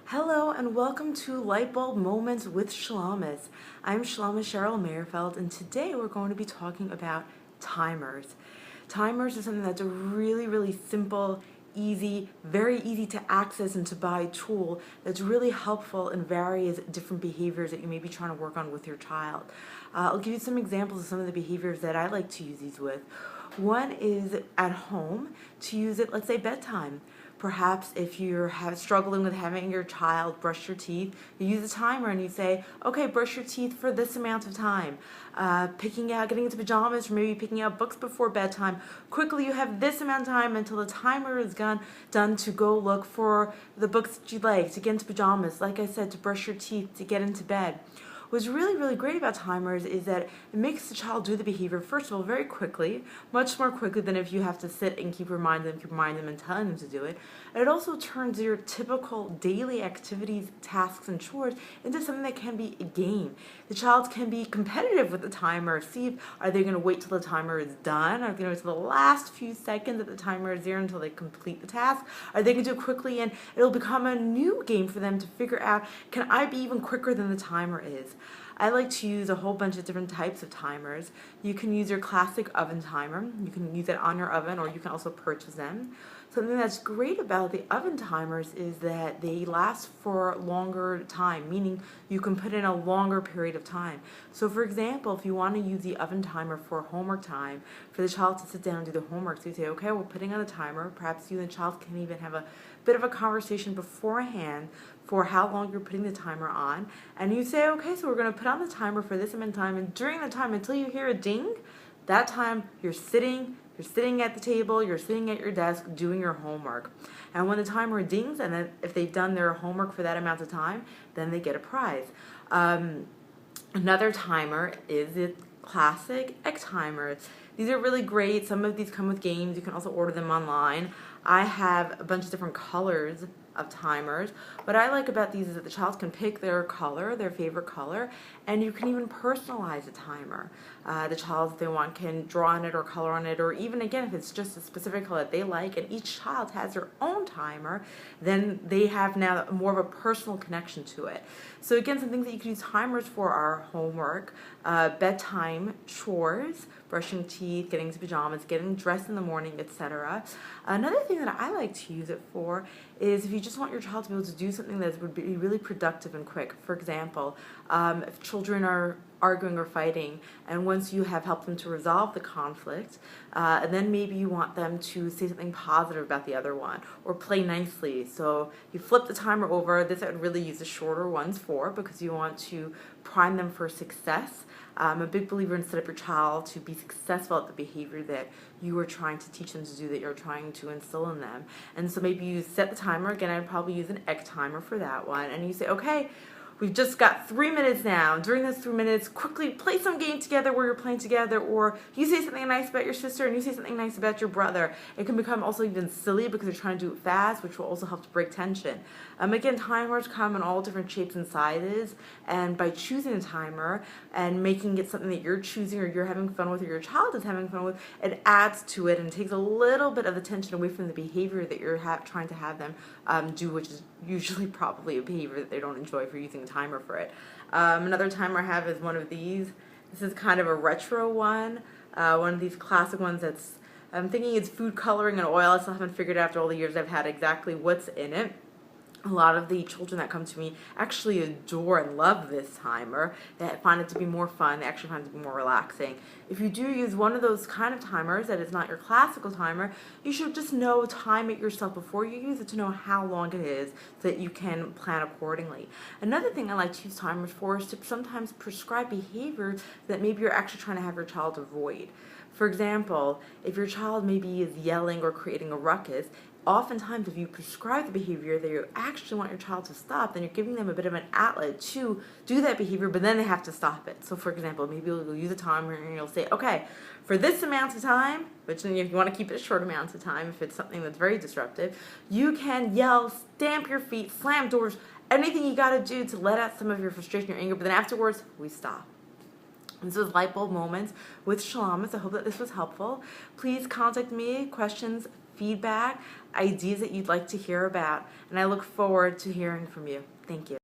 Hello and welcome to Lightbulb Moments with Shalamis. I'm Shalama Cheryl Mayerfeld, and today we're going to be talking about timers. Timers is something that's a really simple, easy, very easy to access and to buy tool that's really helpful in various different behaviors that you may be trying to work on with your child. I'll give you some examples of some of the behaviors that I like to use these with. One is at home to use it, let's say bedtime. Perhaps if you're struggling with having your child brush your teeth, you use a timer and you say, okay, brush your teeth for this amount of time. Getting into pajamas, or maybe picking out books before bedtime. Quickly, you have this amount of time until the timer is done to go look for the books that you like, to get into pajamas, like I said, to brush your teeth, to get into bed. What's really great about timers is that it makes the child do the behavior, first of all, very quickly, much more quickly than if you have to sit and keep reminding them and telling them to do it. And it also turns your typical daily activities, tasks, and chores into something that can be a game. The child can be competitive with the timer, see if are they going to wait till the timer is done, are they going to wait till the last few seconds that the timer is there until they complete the task, are they going to do it quickly, and it'll become a new game for them to figure out, can I be even quicker than the timer is? I like to use a whole bunch of different types of timers. You can use your classic oven timer. You can use it on your oven, or you can also purchase them. Something that's great about the oven timers is that they last for longer time, meaning you can put in a longer period of time. So for example, if you want to use the oven timer for homework time, for the child to sit down and do the homework, so you say, okay, we're putting on a timer. Perhaps you and the child can even have a bit of a conversation beforehand for how long you're putting the timer on. And you say, okay, so we're going to put on the timer for this amount of time, and during the time, until you hear a ding, that time you're sitting at the table, you're sitting at your desk doing your homework. And when the timer dings, and then if they've done their homework for that amount of time, then they get a prize. Another timer is the classic egg timer. These are really great. Some of these come with games. You can also order them online. I have a bunch of different colors of timers. What I like about these is that the child can pick their color, their favorite color, and you can even personalize a timer. The child, if they want, can draw on it or color on it, or even, again, if it's just a specific color that they like, and each child has their own timer, then they have now more of a personal connection to it. So again, some things that you can use timers for are homework, bedtime, chores, brushing teeth, getting into pajamas, getting dressed in the morning, etc. Another thing that I like to use it for is if you just want your child to be able to do something that would be really productive and quick. For example, if children are arguing or fighting, and once you have helped them to resolve the conflict, and then maybe you want them to say something positive about the other one, or play nicely. So you flip the timer over. This I would really use the shorter ones for, because you want to prime them for success. I'm a big believer in set up your child to be successful at the behavior that you are trying to teach them to do, that you're trying to instill in them. And so maybe you set the timer. Again, I'd probably use an egg timer for that one. And you say, okay, we've just got 3 minutes now. During those 3 minutes, quickly play some game together where you're playing together, or you say something nice about your sister and you say something nice about your brother. It can become also even silly because you're trying to do it fast, which will also help to break tension. Again, timers come in all different shapes and sizes, and by choosing a timer and making it something that you're choosing or you're having fun with or your child is having fun with, it adds to it and takes a little bit of the tension away from the behavior that you're trying to have them do, which is usually probably a behavior that they don't enjoy if you're using a timer for it. Another timer I have is one of these. This is kind of a retro one of these classic ones that's, I'm thinking it's food coloring and oil. I still haven't figured out after all the years I've had exactly what's in it. A lot of the children that come to me actually adore and love this timer. They find it to be more fun. They actually find it to be more relaxing. If you do use one of those kind of timers that is not your classical timer, you should just time it yourself before you use it to know how long it is so that you can plan accordingly. Another thing I like to use timers for is to sometimes prescribe behaviors that maybe you're actually trying to have your child avoid. For example, if your child maybe is yelling or creating a ruckus, oftentimes if you prescribe the behavior that you actually want your child to stop, then you're giving them a bit of an outlet to do that behavior, but then they have to stop it. So for example, maybe you'll use a timer and you'll say, okay, for this amount of time, which if you want to keep it a short amount of time, if it's something that's very disruptive, you can yell, stamp your feet, slam doors, anything you got to do to let out some of your frustration or anger, but then afterwards, we stop. This was Lightbulb Moments with Shalamis. I hope that this was helpful. Please contact me, questions, feedback, ideas that you'd like to hear about, and I look forward to hearing from you. Thank you.